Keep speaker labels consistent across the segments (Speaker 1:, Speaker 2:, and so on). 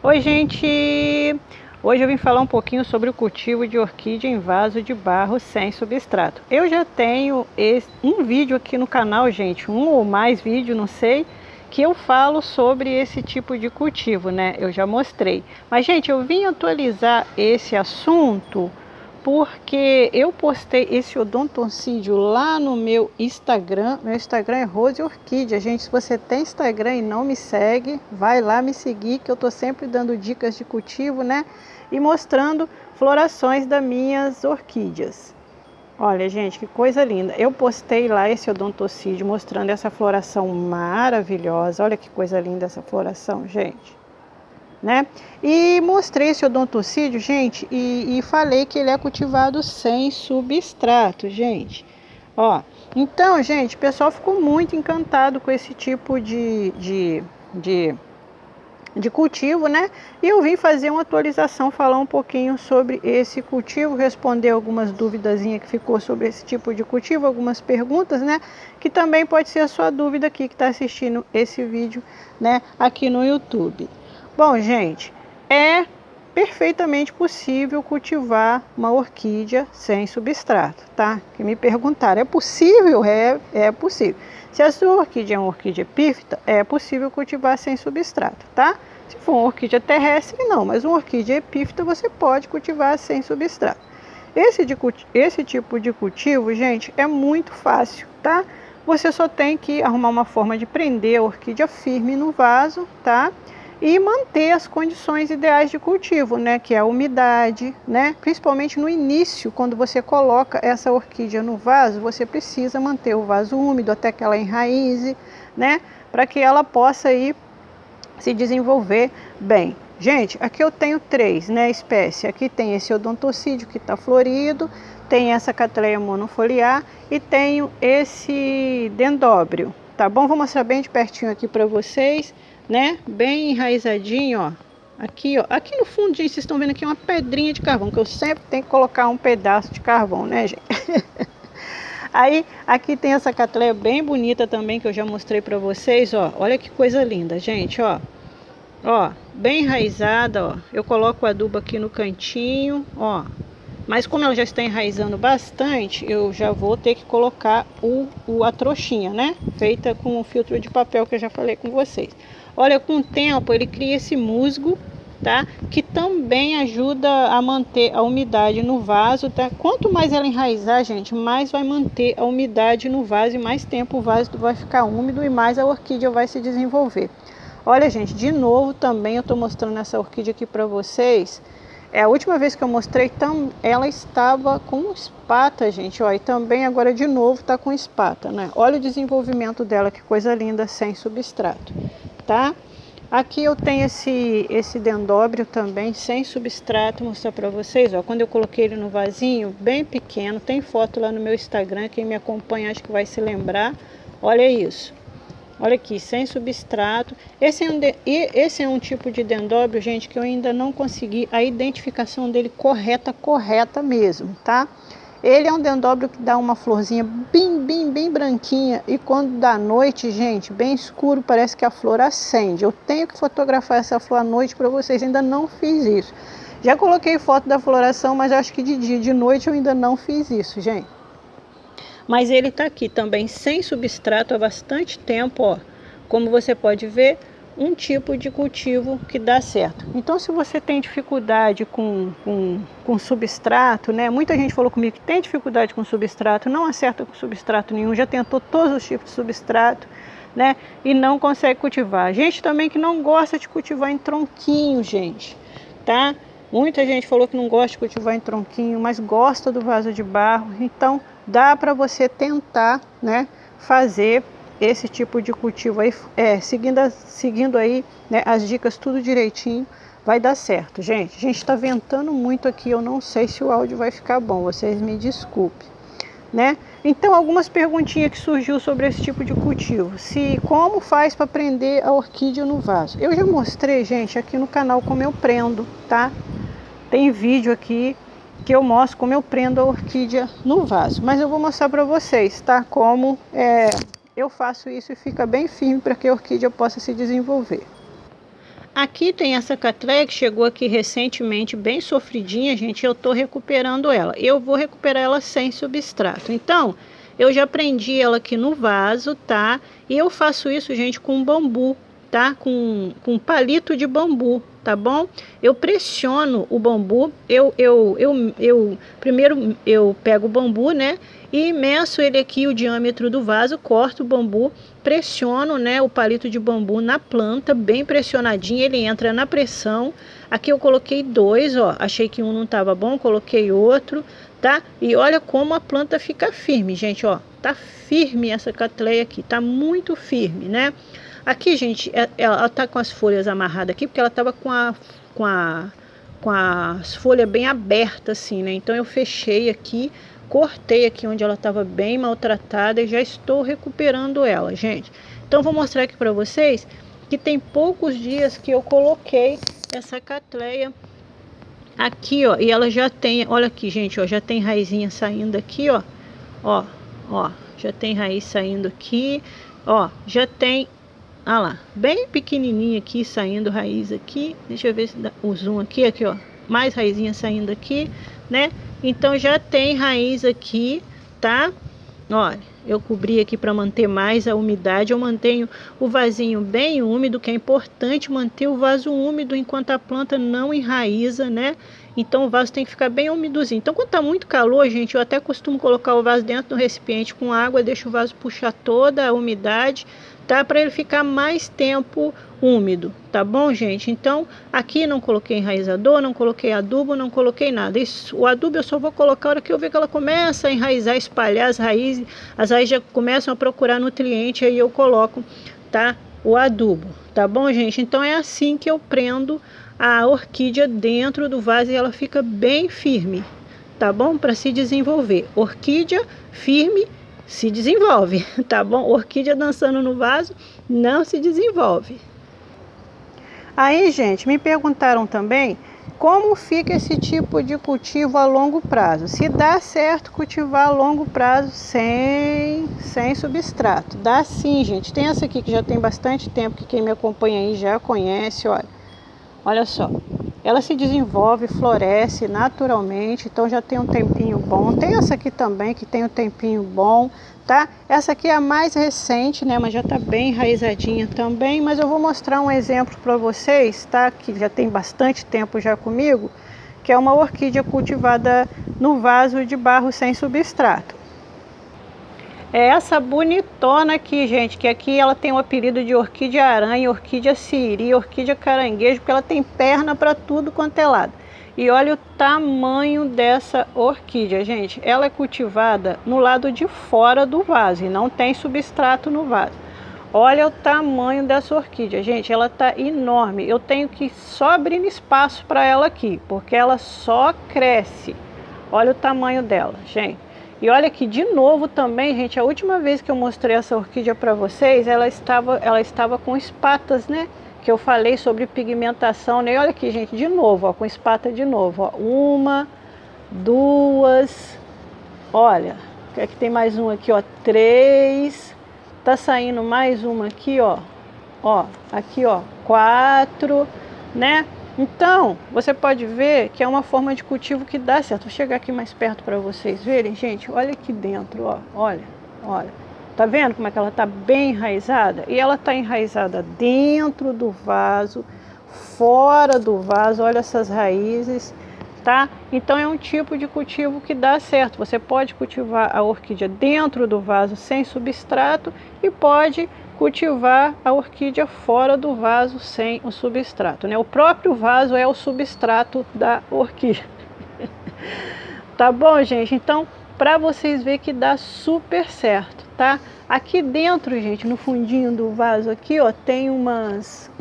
Speaker 1: Oi, gente! Hoje eu vim falar um pouquinho sobre o cultivo de orquídea em vaso de barro sem substrato. Eu já tenho um vídeo aqui no canal, gente, um ou mais vídeos, não sei, que eu falo sobre esse tipo de cultivo, né? Eu já mostrei. Mas, gente, eu vim atualizar esse assunto porque eu postei esse odontocídio lá no meu Instagram. Meu Instagram é Rose Orquídea. Gente, se você tem Instagram e não me segue, vai lá me seguir, que eu tô sempre dando dicas de cultivo, né? E mostrando florações das minhas orquídeas. Olha, gente, que coisa linda. Eu postei lá esse odontocídio mostrando essa floração maravilhosa. Olha que coisa linda essa floração, gente. Né? E mostrei esse odontocídio, gente, e falei que ele é cultivado sem substrato, gente. Ó, então, gente, o pessoal ficou muito encantado com esse tipo de cultivo, né? E eu vim fazer uma atualização, falar um pouquinho sobre esse cultivo, responder algumas duvidazinhas que ficou sobre esse tipo de cultivo, algumas perguntas, né? Que também pode ser a sua dúvida aqui que está assistindo esse vídeo, né? Aqui no YouTube. Bom, gente, é perfeitamente possível cultivar uma orquídea sem substrato, tá? Que me perguntaram, é possível? É possível. Se a sua orquídea é uma orquídea epífita, é possível cultivar sem substrato, tá? Se for uma orquídea terrestre, não, mas uma orquídea epífita você pode cultivar sem substrato. Esse tipo de cultivo, gente, é muito fácil, tá? Você só tem que arrumar uma forma de prender a orquídea firme no vaso, tá? E manter as condições ideais de cultivo, né, que é a umidade, né, principalmente no início, quando você coloca essa orquídea no vaso, você precisa manter o vaso úmido até que ela enraize, né, para que ela possa aí se desenvolver bem. Gente, aqui eu tenho três, né, espécies. Aqui tem esse odontocídio que está florido, tem essa Cattleya monofoliar e tenho esse dendróbio, tá bom? Vou mostrar bem de pertinho aqui para vocês, né? Bem enraizadinho, ó. Aqui, ó. Aqui no fundo, gente, vocês estão vendo aqui uma pedrinha de carvão, que eu sempre tenho que colocar um pedaço de carvão, né, gente? Aí, aqui tem essa Cattleya bem bonita também, que eu já mostrei para vocês, ó. Olha que coisa linda, gente, ó. Ó, bem enraizada, ó. Eu coloco o adubo aqui no cantinho, ó. Mas como ela já está enraizando bastante, eu já vou ter que colocar a trouxinha, né? Feita com o filtro de papel que eu já falei com vocês. Olha, com o tempo ele cria esse musgo, tá? Que também ajuda a manter a umidade no vaso, tá? Quanto mais ela enraizar, gente, mais vai manter a umidade no vaso e mais tempo o vaso vai ficar úmido e mais a orquídea vai se desenvolver. Olha, gente, de novo também eu estou mostrando essa orquídea aqui para vocês. A última vez que eu mostrei, ela estava com espata, gente, ó, e também agora de novo está com espata, né? Olha o desenvolvimento dela, que coisa linda, sem substrato, tá? Aqui eu tenho esse dendróbio também, sem substrato, vou mostrar para vocês, ó, quando eu coloquei ele no vasinho, bem pequeno, tem foto lá no meu Instagram, quem me acompanha acho que vai se lembrar, olha isso. Olha aqui, sem substrato. Esse é um tipo de dendróbio, gente, que eu ainda não consegui a identificação dele correta mesmo, tá? Ele é um dendróbio que dá uma florzinha bem branquinha e quando dá noite, gente, bem escuro, parece que a flor acende. Eu tenho que fotografar essa flor à noite para vocês, ainda não fiz isso. Já coloquei foto da floração, mas acho que de dia, de noite eu ainda não fiz isso, gente. Mas ele está aqui também sem substrato há bastante tempo, ó. Como você pode ver, um tipo de cultivo que dá certo. Então, se você tem dificuldade com substrato, né? Muita gente falou comigo que tem dificuldade com substrato, não acerta com substrato nenhum, já tentou todos os tipos de substrato, né? E não consegue cultivar. Gente também que não gosta de cultivar em tronquinho, gente, tá? Muita gente falou que não gosta de cultivar em tronquinho, mas gosta do vaso de barro. Então, dá para você tentar, né, fazer esse tipo de cultivo aí, seguindo aí, né, as dicas tudo direitinho, vai dar certo, gente. A gente está ventando muito aqui, eu não sei se o áudio vai ficar bom, vocês me desculpem, né? Então, algumas perguntinhas que surgiu sobre esse tipo de cultivo. Como faz para prender a orquídea no vaso? Eu já mostrei, gente, aqui no canal como eu prendo, tá? Tem vídeo aqui que eu mostro como eu prendo a orquídea no vaso. Mas eu vou mostrar para vocês, tá? Como eu faço isso e fica bem firme para que a orquídea possa se desenvolver. Aqui tem essa catleia que chegou aqui recentemente, bem sofridinha, gente. Eu tô recuperando ela. Eu vou recuperar ela sem substrato. Então, eu já prendi ela aqui no vaso, tá? E eu faço isso, gente, com bambu, tá? Com palito de bambu, tá bom? Eu pressiono o bambu. Primeiro eu pego o bambu, né? E meço ele aqui, o diâmetro do vaso, corto o bambu, pressiono, né, o palito de bambu na planta, bem pressionadinho, ele entra na pressão. Aqui eu coloquei 2, ó, achei que um não estava bom, coloquei outro, tá? E olha como a planta fica firme, gente, ó, tá firme essa catleia aqui, tá muito firme, né? Aqui, gente, ela tá com as folhas amarradas aqui, porque ela tava com as folhas bem abertas assim, né? Então eu fechei aqui, cortei aqui onde ela estava bem maltratada e já estou recuperando ela, gente. Então vou mostrar aqui para vocês que tem poucos dias que eu coloquei essa catleia aqui, ó, e ela já tem, olha aqui, gente, ó, já tem raizinha saindo aqui, ó, ó, já tem raiz saindo aqui, ó, já tem, ah lá, bem pequenininha aqui, saindo raiz aqui. Deixa eu ver se dá o zoom aqui, ó. Mais raizinha saindo aqui, né? Então já tem raiz aqui, tá? Olha, eu cobri aqui para manter mais a umidade. Eu mantenho o vasinho bem úmido, que é importante manter o vaso úmido enquanto a planta não enraiza, né? Então o vaso tem que ficar bem úmidozinho. Então quando tá muito calor, gente, eu até costumo colocar o vaso dentro do recipiente com água, deixo o vaso puxar toda a umidade, tá? Para ele ficar mais tempo úmido, tá bom, gente? Então aqui não coloquei enraizador, não coloquei adubo, não coloquei nada. Isso, o adubo eu só vou colocar a hora que eu ver que ela começa a enraizar, espalhar as raízes já começam a procurar nutriente, aí eu coloco, tá? O adubo, tá bom, gente? Então é assim que eu prendo a orquídea dentro do vaso e ela fica bem firme, tá bom? Para se desenvolver. Orquídea firme se desenvolve, tá bom? Orquídea dançando no vaso não se desenvolve. Aí, gente, me perguntaram também como fica esse tipo de cultivo a longo prazo. Se dá certo cultivar a longo prazo sem substrato. Dá sim, gente. Tem essa aqui que já tem bastante tempo, que quem me acompanha aí já conhece, olha. Olha só. Ela se desenvolve, floresce naturalmente, então já tem um tempinho bom. Tem essa aqui também que tem um tempinho bom, tá? Essa aqui é a mais recente, né? Mas já tá bem enraizadinha também. Mas eu vou mostrar um exemplo para vocês, tá? Que já tem bastante tempo já comigo, que é uma orquídea cultivada no vaso de barro sem substrato. É essa bonitona aqui, gente, que aqui ela tem o apelido de orquídea aranha, orquídea siri, orquídea caranguejo, porque ela tem perna para tudo quanto é lado. E olha o tamanho dessa orquídea, gente. Ela é cultivada no lado de fora do vaso e não tem substrato no vaso. Olha o tamanho dessa orquídea, gente. Ela tá enorme. Eu tenho que só abrir espaço para ela aqui, porque ela só cresce. Olha o tamanho dela, gente. E olha aqui, de novo também, gente, a última vez que eu mostrei essa orquídea para vocês, ela estava com espatas, né? Que eu falei sobre pigmentação, né? E olha aqui, gente, de novo, ó, com espata de novo, ó. 1, 2, olha, aqui tem mais um aqui, ó, 3, tá saindo mais uma aqui, ó, aqui, ó, 4, né? Então, você pode ver que é uma forma de cultivo que dá certo. Vou chegar aqui mais perto para vocês verem, gente. Olha aqui dentro, ó. Olha. Tá vendo como é que ela tá bem enraizada? E ela tá enraizada dentro do vaso, fora do vaso. Olha essas raízes, tá? Então é um tipo de cultivo que dá certo. Você pode cultivar a orquídea dentro do vaso sem substrato e pode cultivar a orquídea fora do vaso sem o substrato, né? O próprio vaso é o substrato da orquídea. Tá bom, gente? Então, para vocês verem que dá super certo, tá? Aqui dentro, gente, no fundinho do vaso aqui, ó, tem umas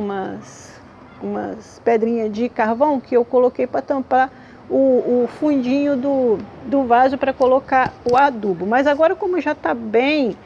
Speaker 1: pedrinhas de carvão que eu coloquei para tampar o fundinho do vaso para colocar o adubo. Mas agora, como já tá bem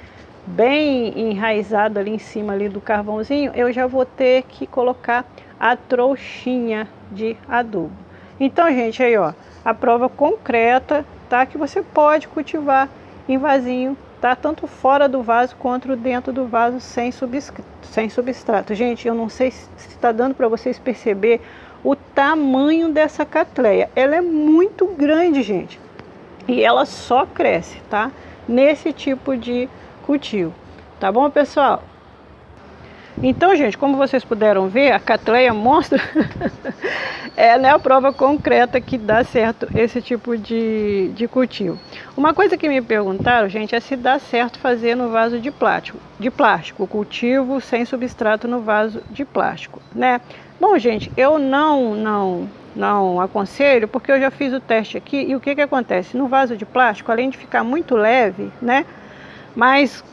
Speaker 1: enraizado ali em cima ali do carvãozinho, eu já vou ter que colocar a trouxinha de adubo. Então, gente, aí ó, a prova concreta, tá? Que você pode cultivar em vasinho tá? Tanto fora do vaso quanto dentro do vaso sem substrato. Gente, eu não sei se está dando para vocês perceber o tamanho dessa catleia. Ela é muito grande, gente, e ela só cresce, tá? Nesse tipo de cultivo, tá bom, pessoal? Então, gente, como vocês puderam ver, a catleia monstra ela é a prova concreta que dá certo esse tipo de cultivo. Uma coisa que me perguntaram, gente, é se dá certo fazer no vaso de plástico, cultivo sem substrato no vaso de plástico, né? Bom, gente, eu não aconselho, porque eu já fiz o teste aqui e o que acontece? No vaso de plástico, além de ficar muito leve, né? Mas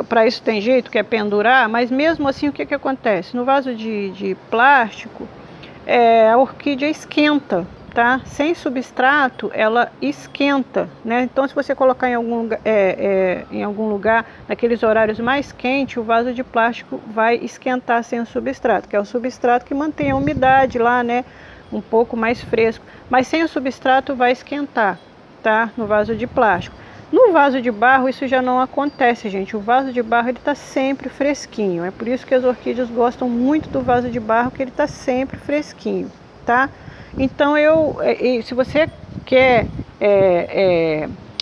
Speaker 1: para isso tem jeito, que é pendurar, mas mesmo assim o que acontece? No vaso de plástico, a orquídea esquenta, tá? Sem substrato, ela esquenta, né? Então, se você colocar em algum lugar, naqueles horários mais quentes, o vaso de plástico vai esquentar sem o substrato, que é o substrato que mantém a umidade lá, né? Um pouco mais fresco. Mas sem o substrato vai esquentar, tá? No vaso de plástico. No vaso de barro isso já não acontece, gente. O vaso de barro ele está sempre fresquinho. É por isso que as orquídeas gostam muito do vaso de barro, que ele está sempre fresquinho, tá? Então se você quer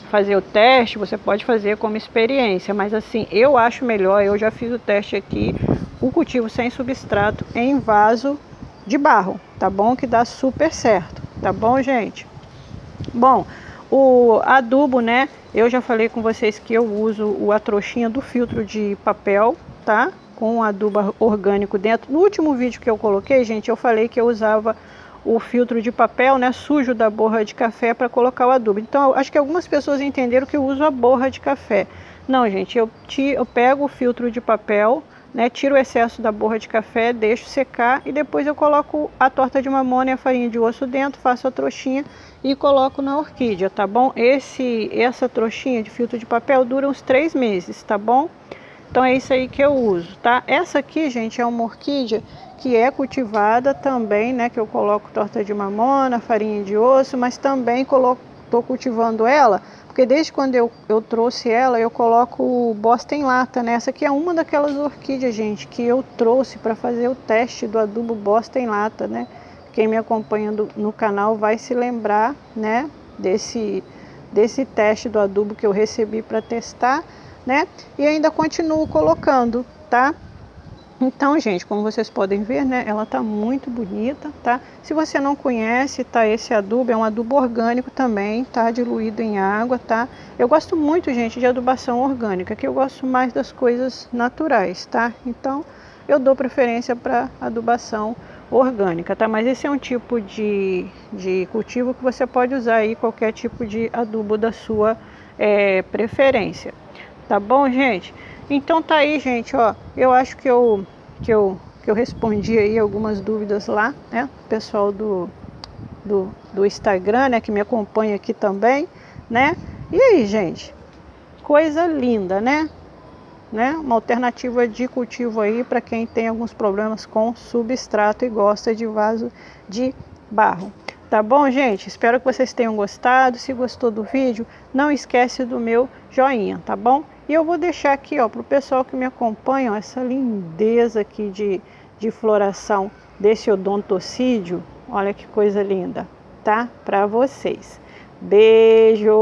Speaker 1: fazer o teste, você pode fazer como experiência, mas assim, eu acho melhor, eu já fiz o teste aqui, o cultivo sem substrato em vaso de barro, tá bom? Que dá super certo, tá bom, gente? Bom, o adubo, né? Eu já falei com vocês que eu uso a trouxinha do filtro de papel, tá? Com adubo orgânico dentro. No último vídeo que eu coloquei, gente, eu falei que eu usava o filtro de papel, né, sujo da borra de café para colocar o adubo. Então, acho que algumas pessoas entenderam que eu uso a borra de café. Não, gente, eu pego o filtro de papel, né, tiro o excesso da borra de café, deixo secar e depois eu coloco a torta de mamona e a farinha de osso dentro, faço a trouxinha e coloco na orquídea, tá bom? Essa trouxinha de filtro de papel dura uns 3 meses, tá bom? Então é isso aí que eu uso, tá? Essa aqui, gente, é uma orquídea que é cultivada também, né? Que eu coloco torta de mamona, farinha de osso, mas também tô cultivando ela, porque desde quando eu trouxe ela, eu coloco bosta em lata, né? Essa aqui é uma daquelas orquídeas, gente, que eu trouxe para fazer o teste do adubo bosta em lata, né? Quem me acompanha no canal vai se lembrar, né? Desse teste do adubo que eu recebi para testar, né? E ainda continuo colocando, tá? Então, gente, como vocês podem ver, né, ela tá muito bonita, tá? Se você não conhece, tá, esse adubo é um adubo orgânico também, tá, diluído em água, tá? Eu gosto muito, gente, de adubação orgânica, que eu gosto mais das coisas naturais, tá? Então, eu dou preferência para adubação orgânica, tá? Mas esse é um tipo de cultivo que você pode usar aí qualquer tipo de adubo da sua preferência, tá bom, gente? Então tá aí, gente, ó, eu acho que eu respondi aí algumas dúvidas lá, né, pessoal do Instagram, né, que me acompanha aqui também, né, e aí, gente, coisa linda, né, uma alternativa de cultivo aí para quem tem alguns problemas com substrato e gosta de vaso de barro. Tá bom, gente? Espero que vocês tenham gostado. Se gostou do vídeo, não esquece do meu joinha, tá bom? E eu vou deixar aqui, ó, para o pessoal que me acompanha, ó, essa lindeza aqui de floração desse odontocídio. Olha que coisa linda, tá? Para vocês. Beijo!